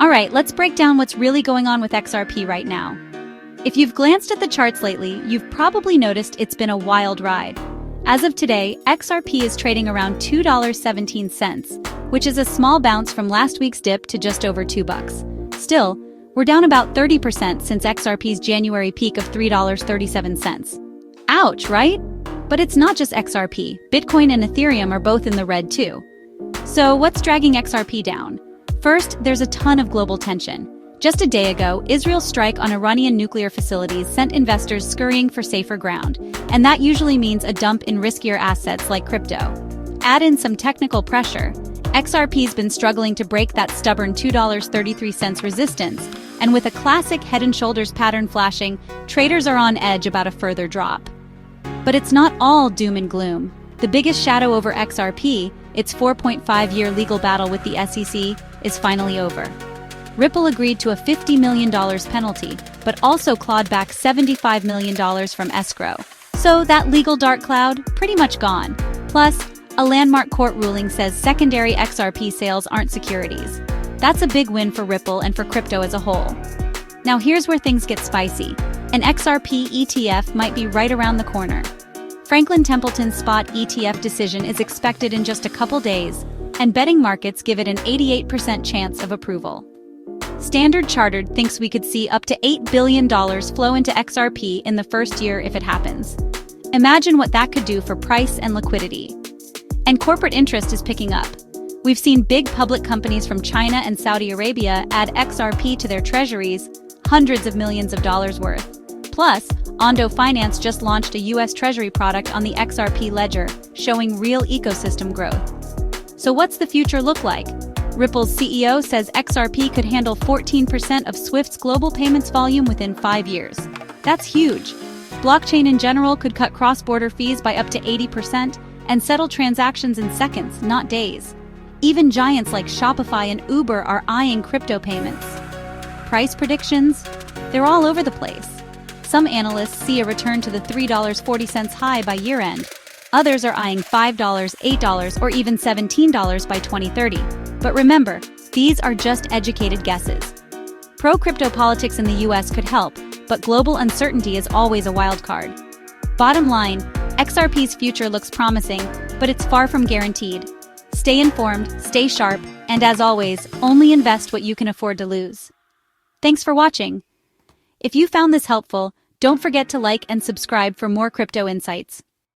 Alright, let's break down what's really going on with XRP right now. If you've glanced at the charts lately, you've probably noticed it's been a wild ride. As of today, XRP is trading around $2.17, which is a small bounce from last week's dip to just over $2. Still, we're down about 30% since XRP's January peak of $3.37. Ouch, right? But it's not just XRP. Bitcoin and Ethereum are both in the red too. So what's dragging XRP down? First, there's a ton of global tension. Just a day ago, Israel's strike on Iranian nuclear facilities sent investors scurrying for safer ground, and that usually means a dump in riskier assets like crypto. Add in some technical pressure, XRP's been struggling to break that stubborn $2.33 resistance, and with a classic head and shoulders pattern flashing, traders are on edge about a further drop. But it's not all doom and gloom. The biggest shadow over XRP, its 4.5-year legal battle with the SEC, is finally over. Ripple agreed to a $50 million penalty, but also clawed back $75 million from escrow. So that legal dark cloud, pretty much gone. Plus, a landmark court ruling says secondary XRP sales aren't securities. That's a big win for Ripple and for crypto as a whole. Now here's where things get spicy. An XRP ETF might be right around the corner. Franklin Templeton's spot ETF decision is expected in just a couple days, and betting markets give it an 88% chance of approval. Standard Chartered thinks we could see up to $8 billion flow into XRP in the first year if it happens. Imagine what that could do for price and liquidity. And corporate interest is picking up. We've seen big public companies from China and Saudi Arabia add XRP to their treasuries, hundreds of millions of dollars worth. Plus, Ondo Finance just launched a US Treasury product on the XRP ledger, showing real ecosystem growth. So what's the future look like? Ripple's CEO says XRP could handle 14% of Swift's global payments volume within 5 years. That's huge. Blockchain in general could cut cross-border fees by up to 80% and settle transactions in seconds, not days. Even giants like Shopify and Uber are eyeing crypto payments. Price predictions? They're all over the place. Some analysts see a return to the $3.40 high by year-end. Others are eyeing $5, $8, or even $17 by 2030. But remember, these are just educated guesses. Pro-crypto politics in the US could help, but global uncertainty is always a wild card. Bottom line, XRP's future looks promising, but it's far from guaranteed. Stay informed, stay sharp, and as always, only invest what you can afford to lose. Thanks for watching. If you found this helpful, don't forget to like and subscribe for more crypto insights.